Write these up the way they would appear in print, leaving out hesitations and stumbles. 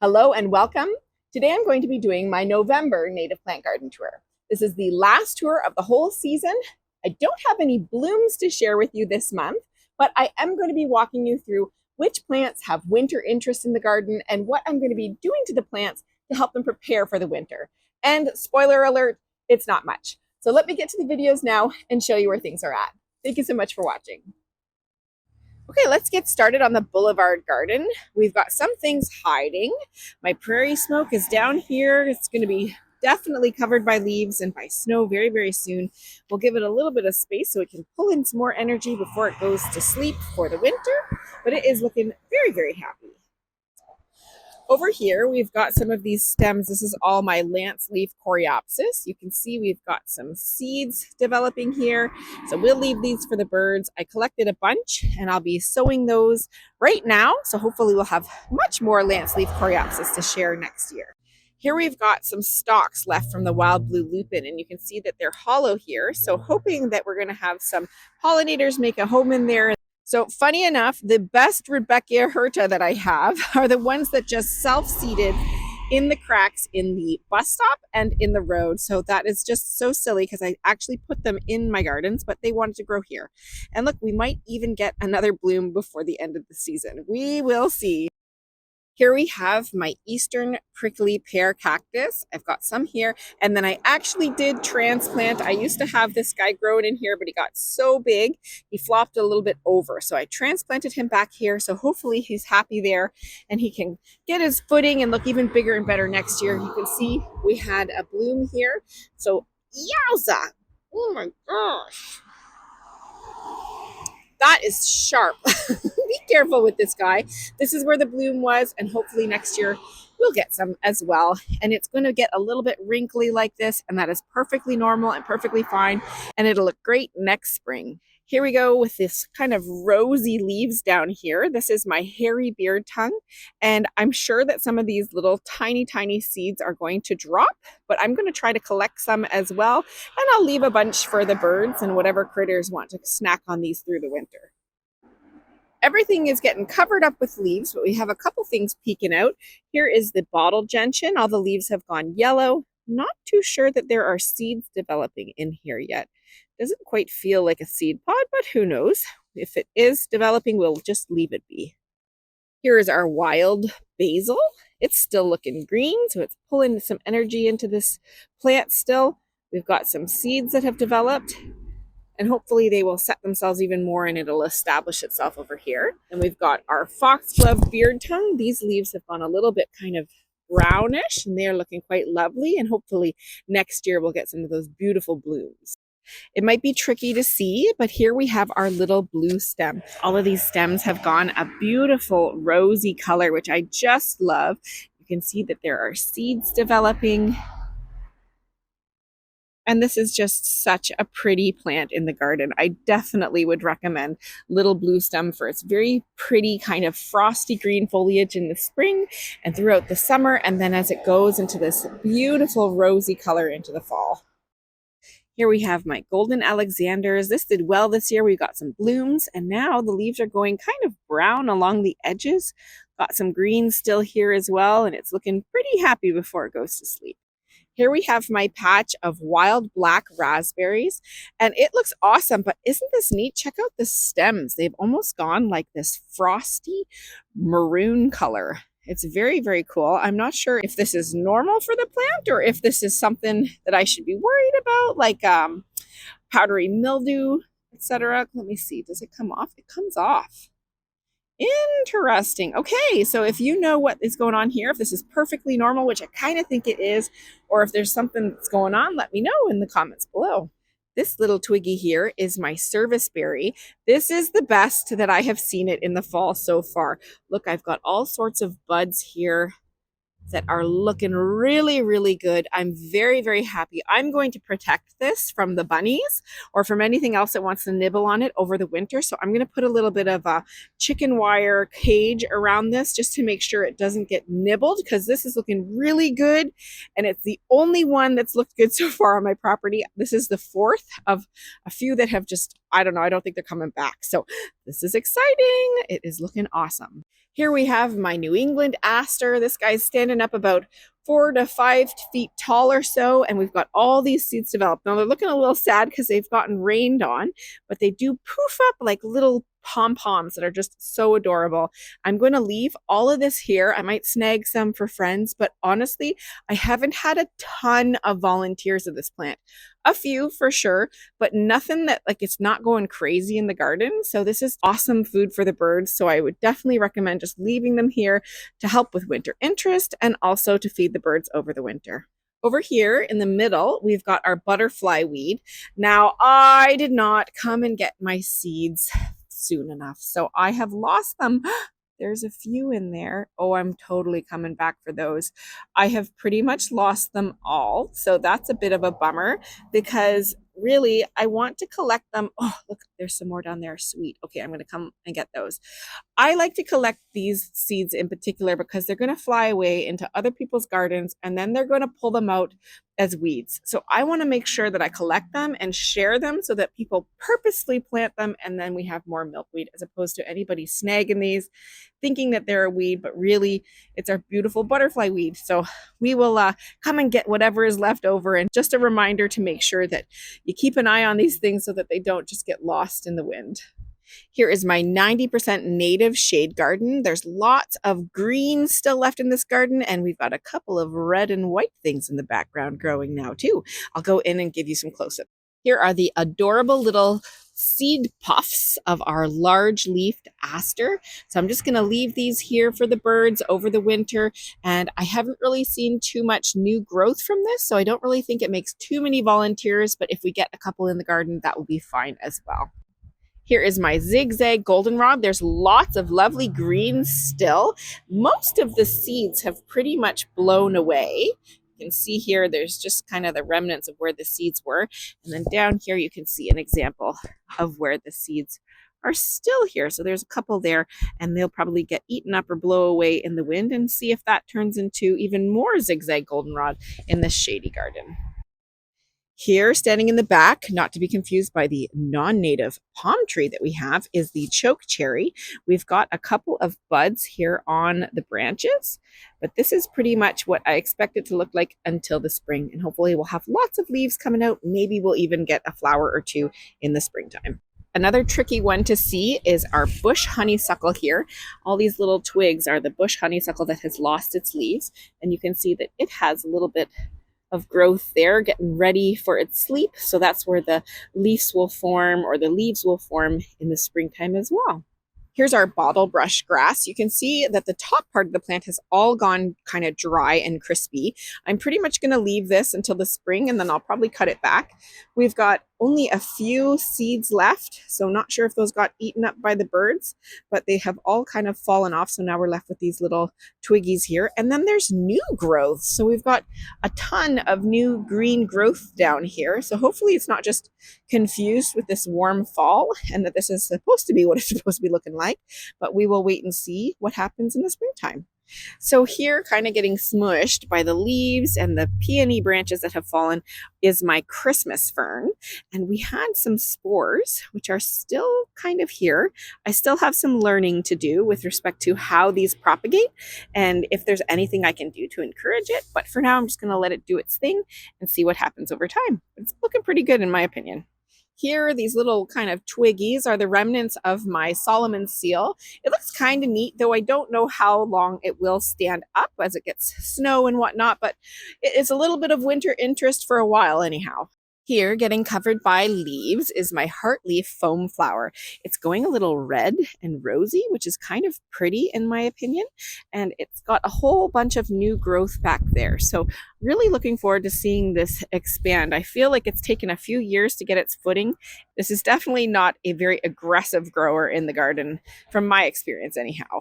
Hello and welcome. Today I'm going to be doing my November native plant garden tour. This is the last tour of the whole season. I don't have any blooms to share with you this month, but I am going to be walking you through which plants have winter interest in the garden and what I'm going to be doing to the plants to help them prepare for the winter. And spoiler alert, it's not much. So let me get to the videos now and show you where things are at. Thank you so much for watching. Okay, let's get started on the boulevard garden. We've got some things hiding. My Prairie Smoke is down here. It's going to be definitely covered by leaves and by snow very, very soon. We'll give it a little bit of space so it can pull in some more energy before it goes to sleep for the winter, but it is looking very, very happy. Over here, we've got some of these stems. This is all my Lanceleaf Coreopsis. You can see we've got some seeds developing here. So we'll leave these for the birds. I collected a bunch and I'll be sowing those right now. So hopefully we'll have much more Lanceleaf Coreopsis to share next year. Here we've got some stalks left from the wild blue lupin, and you can see that they're hollow here. So hoping that we're going to have some pollinators make a home in there. So funny enough, the best Rudbeckia hirta that I have are the ones that just self-seeded in the cracks in the bus stop and in the road. So that is just so silly because I actually put them in my gardens, but they wanted to grow here. And look, we might even get another bloom before the end of the season. We will see. Here we have my Eastern Prickly Pear Cactus. I've got some here, and then I actually did transplant. I used to have this guy growing in here, but he got so big, he flopped a little bit over. So I transplanted him back here, so hopefully he's happy there, and he can get his footing and look even bigger and better next year. You can see we had a bloom here. So yowza! Oh my gosh! That is sharp. Be careful with this guy. This is where the bloom was, and hopefully next year we'll get some as well. And it's going to get a little bit wrinkly like this, and that is perfectly normal and perfectly fine, and it'll look great next spring. Here we go with this kind of rosy leaves down here. This is my hairy beardtongue, and I'm sure that some of these little tiny, tiny seeds are going to drop, but I'm going to try to collect some as well, and I'll leave a bunch for the birds and whatever critters want to snack on these through the winter. Everything is getting covered up with leaves, but we have a couple things peeking out. Here is the bottle gentian. All the leaves have gone yellow. Not too sure that there are seeds developing in here yet. Doesn't quite feel like a seed pod, but who knows? If it is developing, we'll just leave it be. Here is our wild basil. It's still looking green, so it's pulling some energy into this plant still. We've got some seeds that have developed, and hopefully they will set themselves even more and it'll establish itself over here. And we've got our Foxglove Beardtongue. These leaves have gone a little bit kind of brownish, and they're looking quite lovely, and hopefully next year we'll get some of those beautiful blooms. It might be tricky to see, but here we have our little blue stem. All of these stems have gone a beautiful rosy color, which I just love. You can see that there are seeds developing. And this is just such a pretty plant in the garden. I definitely would recommend little blue stem for its very pretty kind of frosty green foliage in the spring and throughout the summer. And then as it goes into this beautiful rosy color into the fall. Here we have my golden Alexanders. This did well this year. We got some blooms, and now the leaves are going kind of brown along the edges. Got some green still here as well, and it's looking pretty happy before it goes to sleep. Here we have my patch of wild black raspberries, and it looks awesome, but isn't this neat? Check out the stems. They've almost gone like this frosty maroon color. It's very, very cool. I'm not sure if this is normal for the plant or if this is something that I should be worried about, like powdery mildew, etc. Let me see. Does it come off? It comes off. Interesting. Okay, so if you know what is going on here, if this is perfectly normal, which I kind of think it is, or if there's something that's going on, let me know in the comments below. This little twiggy here is my serviceberry. This is the best that I have seen it in the fall so far. Look, I've got all sorts of buds here that are looking really, really good. I'm very, very happy. I'm going to protect this from the bunnies or from anything else that wants to nibble on it over the winter. So I'm going to put a little bit of a chicken wire cage around this just to make sure it doesn't get nibbled, because this is looking really good. And it's the only one that's looked good so far on my property. This is the fourth of a few that have just I don't know, I don't think they're coming back. So this is exciting. It is looking awesome. Here we have my New England Aster. This guy's standing up about 4 to 5 feet tall or so, and we've got all these seeds developed. Now they're looking a little sad because they've gotten rained on, but they do poof up like little pom-poms that are just so adorable. I'm going to leave all of this here. I might snag some for friends, but honestly, I haven't had a ton of volunteers of this plant. A few for sure, but nothing that like it's not going crazy in the garden. So this is awesome food for the birds. So I would definitely recommend just leaving them here to help with winter interest and also to feed the birds over the winter. Over here in the middle, we've got our butterfly weed. Now, I did not come and get my seeds soon enough, so I have lost them. There's a few in there. Oh, I'm totally coming back for those. I have pretty much lost them all, so that's a bit of a bummer because really I want to collect them. Oh, look, there's some more down there. Sweet. Okay, I'm going to come and get those. I like to collect these seeds in particular because they're going to fly away into other people's gardens and then they're going to pull them out as weeds. So I want to make sure that I collect them and share them so that people purposely plant them and then we have more milkweed as opposed to anybody snagging these thinking that they're a weed, but really it's our beautiful butterfly weed. So we will come and get whatever is left over, and just a reminder to make sure that you keep an eye on these things so that they don't just get lost in the wind. Here is my 90% native shade garden. There's lots of green still left in this garden, and we've got a couple of red and white things in the background growing now too. I'll go in and give you some close-up. Here are the adorable little seed puffs of our large-leafed aster. So I'm just going to leave these here for the birds over the winter, and I haven't really seen too much new growth from this, so I don't really think it makes too many volunteers, but if we get a couple in the garden, that will be fine as well. Here is my Zigzag Goldenrod. There's lots of lovely greens still. Most of the seeds have pretty much blown away. You can see here, there's just kind of the remnants of where the seeds were. And then down here, you can see an example of where the seeds are still here. So there's a couple there, and they'll probably get eaten up or blow away in the wind, and see if that turns into even more Zigzag Goldenrod in this shady garden. Here, standing in the back, not to be confused by the non-native palm tree that we have, is the choke cherry. We've got a couple of buds here on the branches, but this is pretty much what I expect it to look like until the spring, and hopefully we'll have lots of leaves coming out. Maybe we'll even get a flower or two in the springtime. Another tricky one to see is our bush honeysuckle here. All these little twigs are the bush honeysuckle that has lost its leaves, and you can see that it has a little bit of growth there, getting ready for its sleep. So that's where the leaves will form, or the leaves will form in the springtime as well. Here's our Bottlebrush Grass. You can see that the top part of the plant has all gone kind of dry and crispy. I'm pretty much going to leave this until the spring, and then I'll probably cut it back. We've got only a few seeds left, so not sure if those got eaten up by the birds, but they have all kind of fallen off. So now we're left with these little twiggies here. And then there's new growth. So we've got a ton of new green growth down here. So hopefully it's not just confused with this warm fall and that this is supposed to be what it's supposed to be looking like, but we will wait and see what happens in the springtime. So here, kind of getting smushed by the leaves and the peony branches that have fallen, is my Christmas fern. And we had some spores, which are still kind of here. I still have some learning to do with respect to how these propagate and if there's anything I can do to encourage it. But for now, I'm just going to let it do its thing and see what happens over time. It's looking pretty good in my opinion. Here, these little kind of twiggies are the remnants of my Solomon seal. It looks kind of neat, though I don't know how long it will stand up as it gets snow and whatnot, but it's a little bit of winter interest for a while anyhow. Here, getting covered by leaves, is my heartleaf foam flower. It's going a little red and rosy, which is kind of pretty in my opinion, and it's got a whole bunch of new growth back there. So really looking forward to seeing this expand. I feel like it's taken a few years to get its footing. This is definitely not a very aggressive grower in the garden, from my experience anyhow.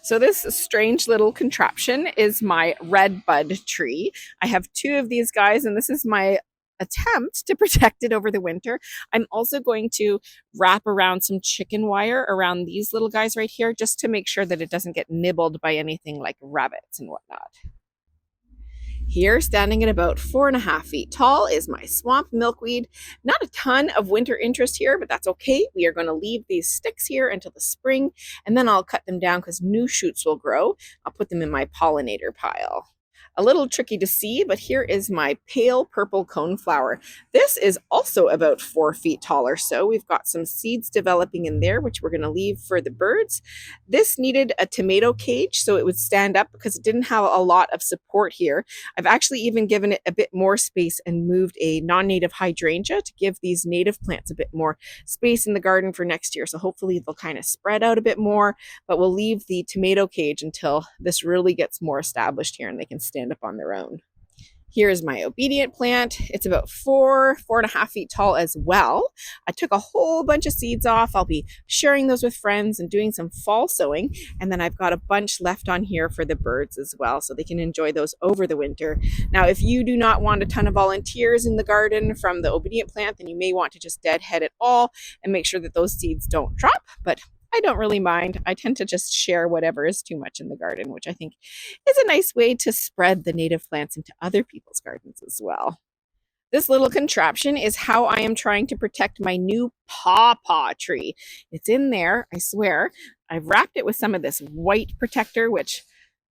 So this strange little contraption is my red bud tree. I have two of these guys, and this is my attempt to protect it over the winter. I'm also going to wrap around some chicken wire around these little guys right here, just to make sure that it doesn't get nibbled by anything like rabbits and whatnot. Here, standing at about 4.5 feet tall, is my swamp milkweed. Not a ton of winter interest here, but that's okay. We are going to leave these sticks here until the spring, and then I'll cut them down because new shoots will grow. I'll put them in my pollinator pile. A little tricky to see, but here is my pale purple coneflower. This is also about 4 feet tall or so. We've got some seeds developing in there, which we're going to leave for the birds. This needed a tomato cage so it would stand up because it didn't have a lot of support here. I've actually even given it a bit more space and moved a non-native hydrangea to give these native plants a bit more space in the garden for next year. So hopefully they'll kind of spread out a bit more, but we'll leave the tomato cage until this really gets more established here and they can stand up on their own. Here's my obedient plant. It's about 4.5 feet tall as well. I took a whole bunch of seeds off. I'll be sharing those with friends and doing some fall sowing. And then I've got a bunch left on here for the birds as well, so they can enjoy those over the winter. Now, if you do not want a ton of volunteers in the garden from the obedient plant, then you may want to just deadhead it all and make sure that those seeds don't drop. But I don't really mind. I tend to just share whatever is too much in the garden, which I think is a nice way to spread the native plants into other people's gardens as well. This little contraption is how I am trying to protect my new Paw Paw tree. It's in there, I swear. I've wrapped it with some of this white protector, which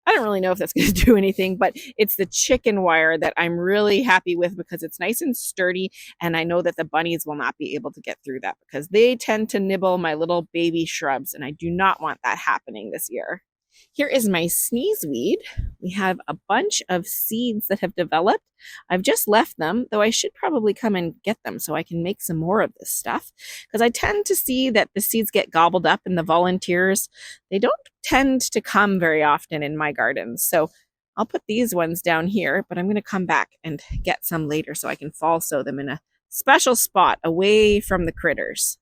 I don't really know if that's going to do anything, but it's the chicken wire that I'm really happy with because it's nice and sturdy, and I know that the bunnies will not be able to get through that because they tend to nibble my little baby shrubs, and I do not want that happening this year. Here is my sneezeweed. We have a bunch of seeds that have developed. I've just left them, though I should probably come and get them so I can make some more of this stuff, because I tend to see that the seeds get gobbled up and the volunteers, they don't tend to come very often in my gardens. So I'll put these ones down here, but I'm going to come back and get some later so I can fall sow them in a special spot away from the critters.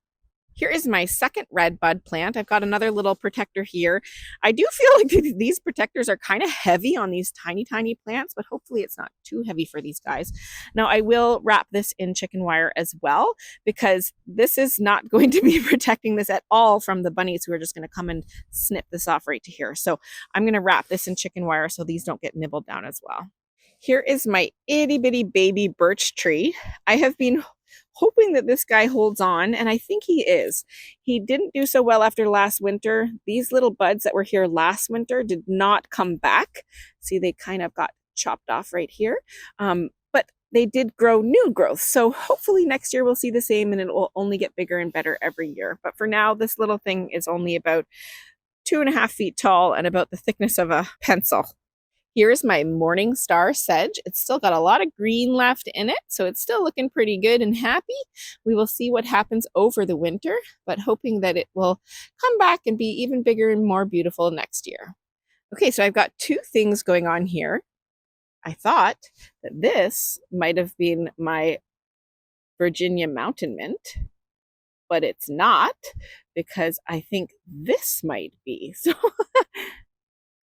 Here is my second red bud plant. I've got another little protector here. I do feel like these protectors are kind of heavy on these tiny, tiny plants, but hopefully it's not too heavy for these guys. Now I will wrap this in chicken wire as well, because this is not going to be protecting this at all from the bunnies who are just going to come and snip this off right to here. So I'm going to wrap this in chicken wire so these don't get nibbled down as well. Here is my itty bitty baby birch tree. I have been hoping that this guy holds on, and I think he is. He didn't do so well after last winter. These little buds that were here last winter did not come back. See, they kind of got chopped off right here. But they did grow new growth. So hopefully next year we'll see the same, and it will only get bigger and better every year. But for now, this little thing is only about 2.5 feet tall and about the thickness of a pencil. Here's my morning star sedge. It's still got a lot of green left in it, so it's still looking pretty good and happy. We will see what happens over the winter, but hoping that it will come back and be even bigger and more beautiful next year. Okay, so I've got two things going on here. I thought that this might have been my Virginia mountain mint, but it's not, because I think this might be. So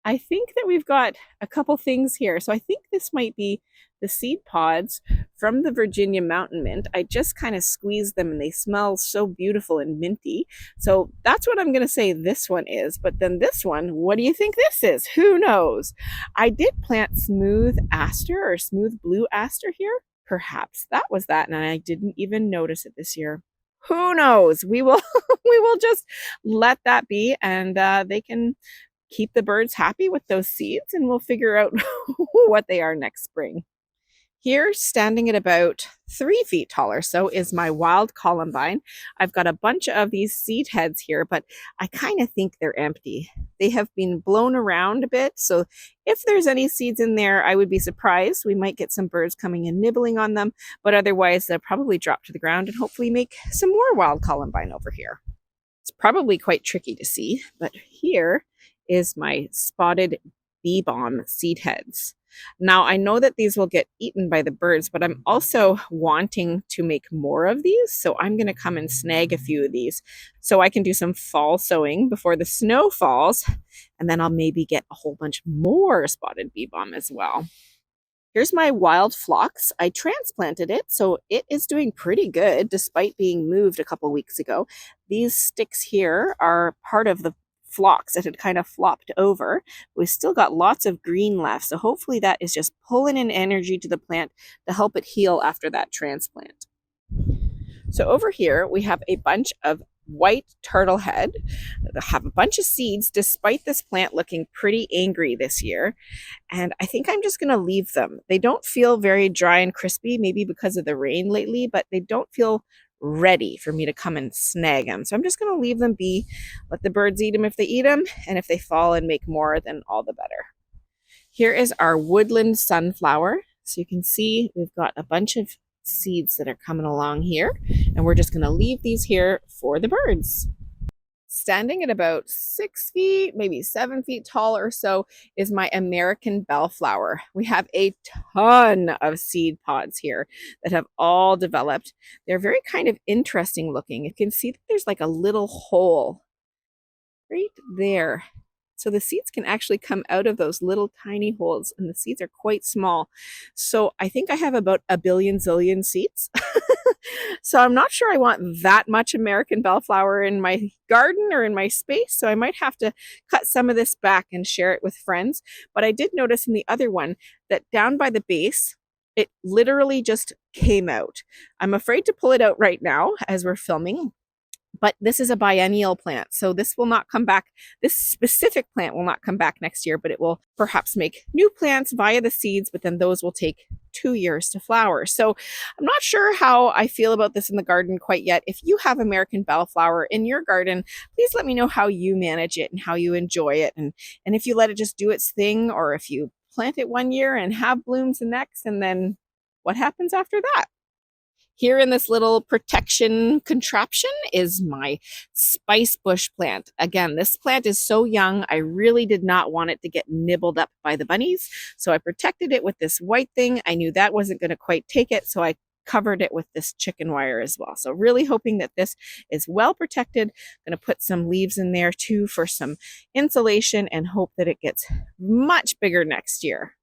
I think that we've got a couple things here. So I think this might be the seed pods from the Virginia mountain mint. I just kind of squeezed them and they smell so beautiful and minty. So that's what I'm going to say this one is. But then this one, what do you think this is? Who knows? I did plant smooth aster or smooth blue aster here. Perhaps that was that, and I didn't even notice it this year. Who knows? We will just let that be, and they can keep the birds happy with those seeds, and we'll figure out what they are next spring. Here, standing at about 3 feet taller, so is my wild columbine. I've got a bunch of these seed heads here, but I kind of think they're empty. They have been blown around a bit, so if there's any seeds in there, I would be surprised. We might get some birds coming and nibbling on them, but otherwise they'll probably drop to the ground and hopefully make some more wild columbine over here. It's probably quite tricky to see, but here is my spotted bee balm seed heads. Now I know that these will get eaten by the birds, but I'm also wanting to make more of these. So I'm going to come and snag a few of these so I can do some fall sowing before the snow falls. And then I'll maybe get a whole bunch more spotted bee balm as well. Here's my wild phlox. I transplanted it, so it is doing pretty good despite being moved a couple weeks ago. These sticks here are part of the phlox that had kind of flopped over. We've still got lots of green left, so hopefully that is just pulling in energy to the plant to help it heal after that transplant. So over here we have a bunch of white turtlehead that have a bunch of seeds despite this plant looking pretty angry this year. And I think I'm just going to leave them. They don't feel very dry and crispy, maybe because of the rain lately, but they don't feel ready for me to come and snag them. So I'm just going to leave them be, let the birds eat them if they eat them, and if they fall and make more, then all the better. Here is our Woodland Sunflower. So you can see we've got a bunch of seeds that are coming along here, and we're just going to leave these here for the birds. Standing at about 6 feet, maybe 7 feet tall or so, is my American bellflower. We have a ton of seed pods here that have all developed. They're very kind of interesting looking. You can see that there's like a little hole right there. So the seeds can actually come out of those little tiny holes, and the seeds are quite small. So I think I have about a billion zillion seeds. So I'm not sure I want that much American bellflower in my garden or in my space. So I might have to cut some of this back and share it with friends. But I did notice in the other one that down by the base, it literally just came out. I'm afraid to pull it out right now as we're filming. But this is a biennial plant, so this will not come back. This specific plant will not come back next year, but it will perhaps make new plants via the seeds, but then those will take 2 years to flower. So I'm not sure how I feel about this in the garden quite yet. If you have American bellflower in your garden, please let me know how you manage it and how you enjoy it. And if you let it just do its thing, or if you plant it one year and have blooms the next, and then what happens after that? Here in this little protection contraption is my spice bush plant. Again, this plant is so young, I really did not want it to get nibbled up by the bunnies. So I protected it with this white thing. I knew that wasn't going to quite take it, so I covered it with this chicken wire as well. So really hoping that this is well protected. I'm going to put some leaves in there too for some insulation, and hope that it gets much bigger next year.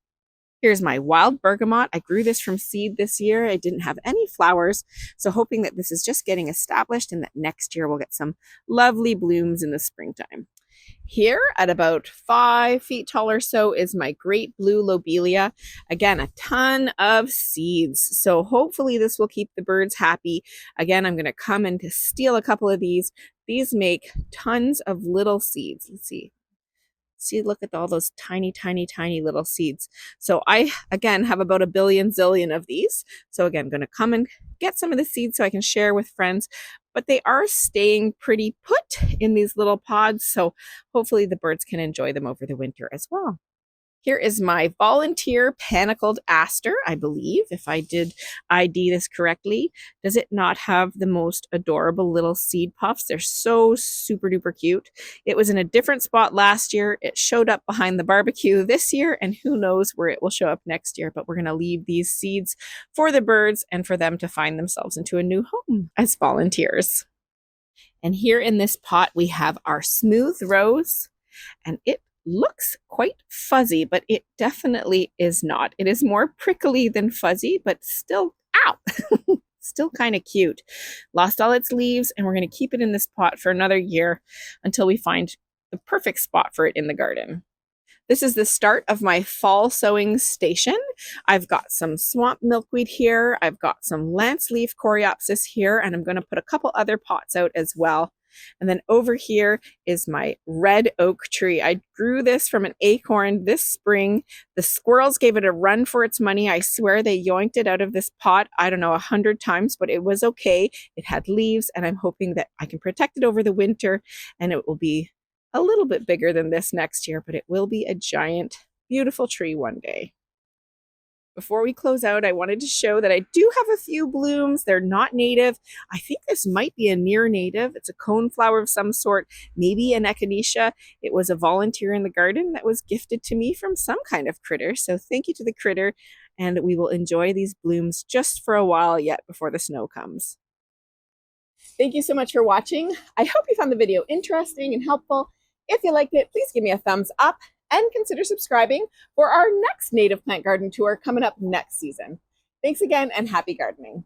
Here's my wild bergamot. I grew this from seed this year. I didn't have any flowers, so hoping that this is just getting established and that next year we'll get some lovely blooms in the springtime. Here at about 5 feet tall or so is my great blue lobelia. Again, a ton of seeds, so hopefully this will keep the birds happy. Again, I'm going to come and steal a couple of these. These make tons of little seeds. Let's see. See, look at all those tiny, tiny, tiny little seeds. So I, again, have about a billion zillion of these. So again, I'm going to come and get some of the seeds so I can share with friends. But they are staying pretty put in these little pods. So hopefully the birds can enjoy them over the winter as well. Here is my volunteer Panicled Aster, I believe, if I did ID this correctly. Does it not have the most adorable little seed puffs? They're so super duper cute. It was in a different spot last year. It showed up behind the barbecue this year, and who knows where it will show up next year. But we're going to leave these seeds for the birds and for them to find themselves into a new home as volunteers. And here in this pot, we have our smooth rose, and it looks quite fuzzy, but it definitely is not. It is more prickly than fuzzy, but still, ow, still kind of cute. Lost all its leaves, and we're going to keep it in this pot for another year until we find the perfect spot for it in the garden. This is the start of my fall sowing station. I've got some swamp milkweed here. I've got some Lanceleaf Coreopsis here, and I'm going to put a couple other pots out as well. And then over here is my red oak tree. I grew this from an acorn this spring. The squirrels gave it a run for its money. I swear they yoinked it out of this pot, I don't know, 100 times, but it was okay. It had leaves, and I'm hoping that I can protect it over the winter, and it will be a little bit bigger than this next year, but it will be a giant, beautiful tree one day. Before we close out, I wanted to show that I do have a few blooms. They're not native. I think this might be a near native. It's a coneflower of some sort, maybe an echinacea. It was a volunteer in the garden that was gifted to me from some kind of critter. So thank you to the critter, and we will enjoy these blooms just for a while yet before the snow comes. Thank you so much for watching. I hope you found the video interesting and helpful. If you liked it, please give me a thumbs up, and consider subscribing for our next native plant garden tour coming up next season. Thanks again, and happy gardening.